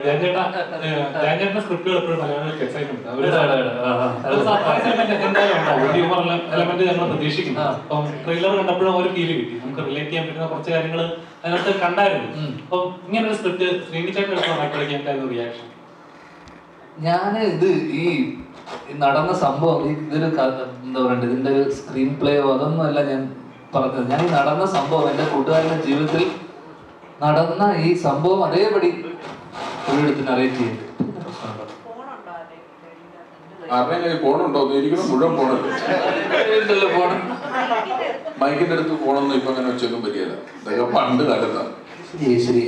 ജയചേട്ടന്റെ സ്ക്രിപ്റ്റുകൾ എപ്പോഴും മലയാളികൾക്ക് excitement element ഞങ്ങൾ പ്രതീക്ഷിക്കുന്നു. അപ്പം ട്രെയിലർ കണ്ടപ്പോഴും ഒരു ഫീല് കിട്ടി, നമുക്ക് റിലേറ്റ് ചെയ്യാൻ പറ്റുന്ന കുറച്ച് കാര്യങ്ങൾ അതിനകത്ത് കണ്ടായിരുന്നു. അപ്പം ഇങ്ങനെ ഒരു സ്ക്രിപ്റ്റ് ശ്രീനിച്ചേട്ടൻ എടുത്തോണ്ടാക്കി എന്തായിരുന്നു റിയാക്ഷൻ? ഇത് ഈ നടന്ന സംഭവം ഇതൊരു എന്താ പറയണ്ടത്, ഇതിന്റെ ഒരു സ്ക്രീൻ പ്ലേയോ അതൊന്നും അല്ല ഞാൻ പറഞ്ഞത്. ഞാൻ ഈ നടന്ന സംഭവം എന്റെ കൂട്ടുകാരുടെ ജീവിതത്തിൽ നടന്ന ഈ സംഭവം അതേപടി ഒരിടത്ത് നറേറ്റ് ചെയ്തു. ഫോണുണ്ടോ മുഴുവൻ ഫോൺ മൈക്കിന്റെ അടുത്ത് ഫോണൊന്നും ഇപ്പൊ അങ്ങനെ വെച്ചൊന്നും പറ്റിയല്ല. ഇതൊക്കെ പണ്ട് കാലത്താണ്. ശരി.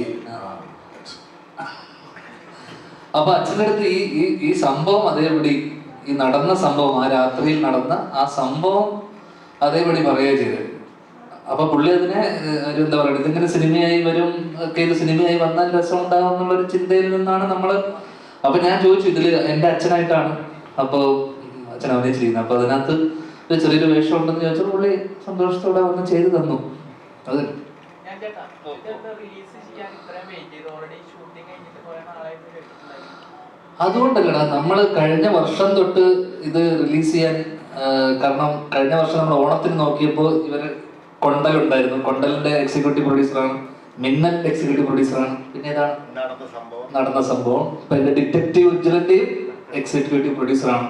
അപ്പൊ അച്ഛൻ്റെ അടുത്ത് ഈ സംഭവം അതേപടി, ഈ നടന്ന സംഭവം, ആ രാത്രിയിൽ നടന്ന ആ സംഭവം അതേപടി പറയുക ചെയ്തത്. അപ്പൊ പുള്ളി അതിനെ ഒരു എന്താ പറയുക, ഇതിങ്ങനെ സിനിമയായി വരും ഒക്കെ, ഇത് സിനിമയായി വന്നാൽ രസം ഉണ്ടാവും എന്നുള്ളൊരു ചിന്തയിൽ നിന്നാണ് നമ്മള്. അപ്പൊ ഞാൻ ചോദിച്ചു, ഇതില് എന്റെ അച്ഛനായിട്ടാണ് അപ്പൊ അച്ഛൻ അഭിനയിച്ചിരിക്കുന്നത്, അപ്പൊ അതിനകത്ത് ഒരു ചെറിയൊരു വേഷം ഉണ്ടെന്ന് ചോദിച്ചാൽ പുള്ളി സന്തോഷത്തോടെ വന്ന് ചെയ്തു തന്നു. അത് അതുകൊണ്ടല്ലടാ നമ്മള് കഴിഞ്ഞ വർഷം തൊട്ട് ഇത് റിലീസ് ചെയ്യാൻ, കാരണം കഴിഞ്ഞ വർഷം നമ്മൾ ഓണത്തിന് നോക്കിയപ്പോൾ ഇവര് കൊണ്ടലുണ്ടായിരുന്നു. കൊണ്ടലിന്റെ എക്സിക്യൂട്ടീവ് പ്രൊഡ്യൂസറാണ്, മിന്നലിന്റെ എക്സിക്യൂട്ടീവ് പ്രൊഡ്യൂസറാണ്, പിന്നെ ഏതാണ് നടന്ന സംഭവം. ഇപ്പൊ എന്റെ ഡിറ്റക്റ്റീവ് ഉജ്ജ്വലന്റെയും എക്സിക്യൂട്ടീവ് പ്രൊഡ്യൂസറാണ്.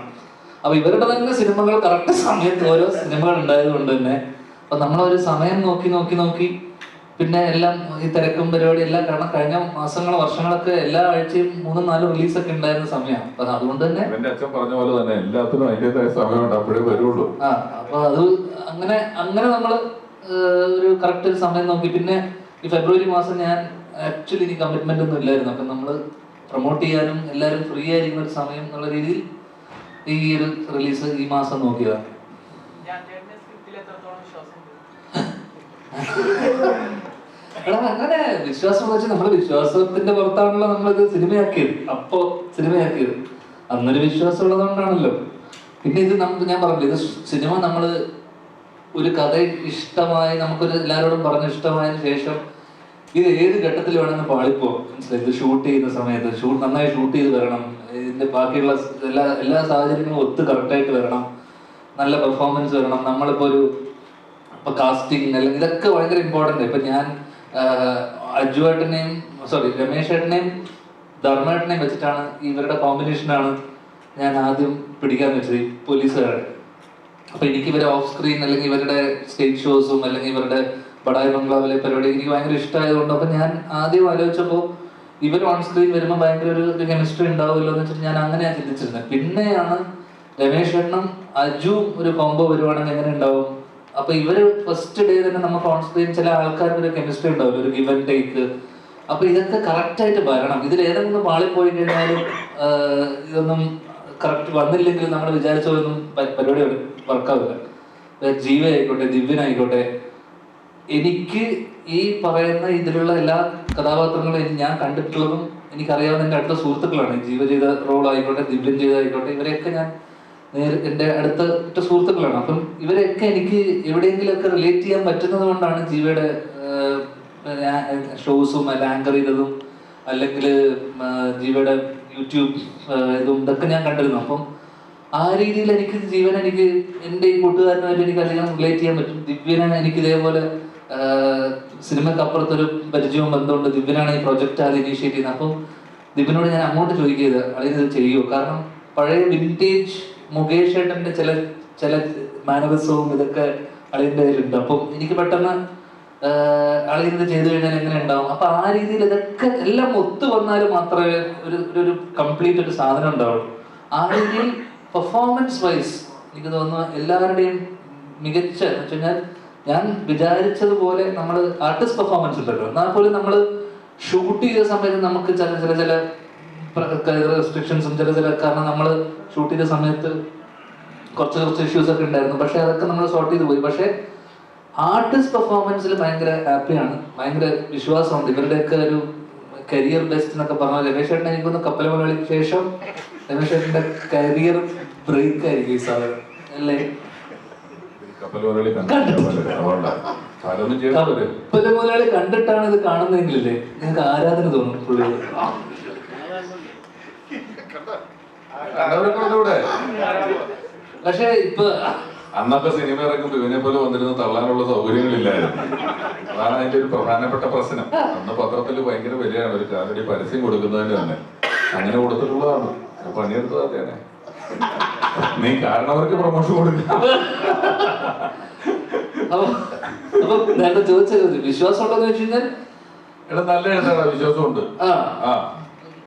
അപ്പൊ ഇവരുടെ തന്നെ സിനിമകൾ കറക്റ്റ് സമയത്ത് ഓരോ സിനിമകൾ ഉണ്ടായത് കൊണ്ട് തന്നെ അപ്പൊ നമ്മളൊരു സമയം നോക്കി പിന്നെ എല്ലാം ഈ തിരക്കും പരിപാടി എല്ലാം, കാരണം കഴിഞ്ഞ മാസങ്ങളോ വർഷങ്ങളൊക്കെ എല്ലാ ആഴ്ചയും 3-4 റിലീസൊക്കെ ഉണ്ടായിരുന്ന സമയമാണ്. അപ്പൊ അതുകൊണ്ട് തന്നെ എന്റെ അച്ഛൻ പറഞ്ഞ പോലെ തന്നെ എല്ലാത്തിനും അതിൻ്റെതായ സമയമുണ്ട്, അപ്പോഴേ വരുള്ളൂ. അപ്പൊ അത് അങ്ങനെ നമ്മള് ഒരു കറക്റ്റ് ഒരു സമയം നോക്കി. പിന്നെ ഈ ഫെബ്രുവരി മാസം ഞാൻ ആക്ച്വലി എനിക്ക് കമ്മിറ്റ്മെന്റ് ഒന്നും ഇല്ലായിരുന്നു. അപ്പൊ നമ്മള് പ്രൊമോട്ട് ചെയ്യാനും എല്ലാവരും ഫ്രീ ആയിരിക്കുന്ന ഒരു സമയം എന്നുള്ള രീതിയിൽ ഈ ഒരു റിലീസ് ഈ മാസം നോക്കിയതാണ്. അങ്ങനെ വിശ്വാസം വെച്ച് നമ്മള് വിശ്വാസത്തിന്റെ പുറത്താണല്ലോ നമ്മളിത് സിനിമയാക്കിയത്. സിനിമയാക്കിയത് അന്നൊരു വിശ്വാസം ഉള്ളതുകൊണ്ടാണല്ലോ. പിന്നെ ഇത് നമുക്ക്, ഞാൻ പറഞ്ഞില്ല, ഇത് സിനിമ നമ്മള് ഒരു കഥ ഇഷ്ടമായി നമുക്കൊരു എല്ലാവരോടും പറഞ്ഞ് ഇഷ്ടമായതിനു ശേഷം ഇത് ഏത് ഘട്ടത്തിൽ വേണമെന്ന് പാളിപ്പോ മനസ്സിലായി. ഇത് ഷൂട്ട് ചെയ്യുന്ന സമയത്ത് നന്നായി ഷൂട്ട് ചെയ്ത് വരണം, ഇതിന്റെ ബാക്കിയുള്ള എല്ലാ സാഹചര്യങ്ങളും ഒത്ത് കറക്റ്റായിട്ട് വരണം, നല്ല പെർഫോമൻസ് വരണം. നമ്മളിപ്പോ കാസ്റ്റിംഗ് അല്ലെങ്കിൽ ഇതൊക്കെ ഭയങ്കര ഇമ്പോർട്ടന്റ്. ഇപ്പൊ ഞാൻ രമേശ് ഏട്ടനെയും ധർമ്മേട്ടനെയും വെച്ചിട്ടാണ്, ഇവരുടെ കോമ്പിനേഷനാണ് ഞാൻ ആദ്യം പിടിക്കാൻ വെച്ചത്, ഈ പോലീസുകാരുടെ. അപ്പൊ എനിക്ക് ഇവരെ ഓഫ് സ്ക്രീൻ അല്ലെങ്കിൽ ഇവരുടെ സ്റ്റേജ് ഷോസും അല്ലെങ്കിൽ ഇവരുടെ ബഡായി ബംഗ്ലാവിലെ പരിപാടി എനിക്ക് ഭയങ്കര ഇഷ്ടമായതുകൊണ്ട് അപ്പൊ ഞാൻ ആദ്യം ആലോചിച്ചപ്പോൾ ഇവർ ഓൺ സ്ക്രീൻ വരുമ്പോൾ ഭയങ്കര ഒരു കെമിസ്ട്രി ഉണ്ടാവുമല്ലോ എന്ന് വെച്ചിട്ട് ഞാൻ അങ്ങനെയാണ് ചിന്തിച്ചിരുന്നത്. പിന്നെയാണ് രമേശ് ഏട്ടനും അജുവും ഒരു കോംബോ വരുവാണെങ്കിൽ എങ്ങനെ ഉണ്ടാവും. അപ്പൊ ഇവര് ഫസ്റ്റ് ഡേ തന്നെ നമുക്ക് ഓൺ സ്ക്രീൻ ചില ആൾക്കാർക്ക് ഒരു കെമിസ്ട്രി ഉണ്ടാവില്ല, ഒരു ഗിവ് ആൻഡ് ടേക്ക്. അപ്പൊ ഇതൊക്കെ കറക്റ്റ് ആയിട്ട് വരണം. ഇതിൽ ഏതെങ്കിലും പാളിപ്പോയി കഴിഞ്ഞാലും ഇതൊന്നും കറക്റ്റ് വന്നില്ലെങ്കിൽ നമ്മൾ വിചാരിച്ച പോലൊന്നും പരിപാടി വർക്കാവില്ല. ജീവ ആയിക്കോട്ടെ, ദിവ്യനായിക്കോട്ടെ, എനിക്ക് ഈ പറയുന്ന ഇതിലുള്ള എല്ലാ കഥാപാത്രങ്ങളും ഞാൻ കണ്ടിട്ടുള്ളതും എനിക്കറിയാവുന്ന എൻ്റെ അടുത്ത സുഹൃത്തുക്കളാണ്. ജീവ ചെയ്ത റോൾ ആയിക്കോട്ടെ, ദിവ്യൻ ചെയ്തായിക്കോട്ടെ, ഇവരെയൊക്കെ ഞാൻ എൻ്റെ അടുത്ത സുഹൃത്തുക്കളാണ്. അപ്പം ഇവരെയൊക്കെ എനിക്ക് എവിടെയെങ്കിലുമൊക്കെ റിലേറ്റ് ചെയ്യാൻ പറ്റുന്നത് കൊണ്ടാണ് ജീവയുടെ ഷോസും അല്ല ആങ്കർ ചെയ്തതും അല്ലെങ്കിൽ ജീവയുടെ യൂട്യൂബ് ഇതൊക്കെ ഞാൻ കണ്ടിരുന്നു. അപ്പം ആ രീതിയിൽ എനിക്ക് എനിക്ക് എൻ്റെ ഈ കൂട്ടുകാരനായിട്ട് എനിക്ക് അധികം റിലേറ്റ് ചെയ്യാൻ പറ്റും. ദിവ്യനാണ് എനിക്ക് ഇതേപോലെ സിനിമക്കപ്പുറത്തൊരു പരിചയവും ബന്ധമുണ്ട്. ദിവ്യനാണ് ഈ പ്രൊജക്റ്റ് അത് ഇനീഷ്യേറ്റ് ചെയ്യുന്നത്. അപ്പം ദിവ്യനോട് ഞാൻ അങ്ങോട്ട് ചോദിക്കുന്നത് അതിന് ചെയ്യുമോ, കാരണം പഴയ വിൻറ്റേജ് മുകേഷ് ഏട്ടൻ്റെ ചില മാനറിസവും ഇതൊക്കെ അളിയൻ്റെ കയ്യിലുണ്ട്. അപ്പം എനിക്ക് പെട്ടെന്ന് അളിയത് ചെയ്തു കഴിഞ്ഞാൽ എങ്ങനെ ഉണ്ടാവും. അപ്പൊ ആ രീതിയിൽ ഇതൊക്കെ എല്ലാം ഒത്തു വന്നാൽ മാത്രമേ ഒരു കംപ്ലീറ്റ് ഒരു സാധനം ഉണ്ടാവുള്ളൂ. ആ രീതിയിൽ പെർഫോമൻസ് വൈസ് എനിക്ക് തോന്നുന്നു എല്ലാവരുടെയും മികച്ച എന്ന് വെച്ച് കഴിഞ്ഞാൽ ഞാൻ വിചാരിച്ചതുപോലെ നമ്മൾ ആർട്ടിസ്റ്റ് പെർഫോമൻസ് ഉണ്ടല്ലോ, എന്നാൽ പോലും നമ്മൾ ഷൂട്ട് ചെയ്ത സമയത്ത് നമുക്ക് ചില റെസ്ട്രിക്ഷൻസും കാരണം നമ്മൾ ഷൂട്ട് ചെയ്ത സമയത്ത് കുറച്ച് ഇഷ്യൂസ് ഒക്കെ ഉണ്ടായിരുന്നു. പക്ഷെ അതൊക്കെ നമ്മൾ സോർട്ട് ചെയ്ത് പോയി. പക്ഷെ ആർട്ടിസ്റ്റ് പെർഫോമൻസിൽ ഭയങ്കര ഹാപ്പിയാണ്, ഭയങ്കര വിശ്വാസമുണ്ട്. ഇവരുടെയൊക്കെ ഒരു കരിയർ ബെസ്റ്റ് എന്നൊക്കെ പറഞ്ഞാൽ രമേശ് ചേട്ടൻ എനിക്കൊന്ന് കപ്പൽ മലയാളിക്ക് ശേഷം രമേശ് ചേട്ടൻ്റെ കരിയർ ബ്രേക്ക് ആയിരിക്കും ഈ സാധനം അല്ലേ. കപ്പൽ മുതലാളി കണ്ടിട്ടാണ് ഇത് കാണുന്നതെങ്കിലല്ലേ നിങ്ങൾക്ക് ആരാധന തോന്നും പുള്ളി. ഇവിടെ പക്ഷെ ഇപ്പൊ അന്നൊക്കെ സിനിമ ഇറങ്ങുമ്പോൾ ഇവനെ പോലെ വന്നിരുന്ന് തള്ളാനുള്ള സൗകര്യങ്ങളില്ലായിരുന്നു. അതാണ് അതിന്റെ ഒരു പ്രധാനപ്പെട്ട പ്രശ്നം. അന്ന് പത്രത്തിൽ ഭയങ്കര വിലയാണ് ഒരു കാലടി പരസ്യം കൊടുക്കുന്നതിന് തന്നെ. അങ്ങനെ കൊടുത്തിട്ടുള്ളതാണ്. പണിയെടുത്തത് അതെയാണ്. നീ കാരണവർക്ക് പ്രൊമോഷൻ കൊടുക്കുക. അപ്പൊ നേരത്തെ ചോദിച്ചത് വിശ്വാസം ഉണ്ടോന്ന് വെച്ച് കഴിഞ്ഞാൽ എടാ നല്ല എഴുതാടാ, വിശ്വാസമുണ്ട്. ആ ആ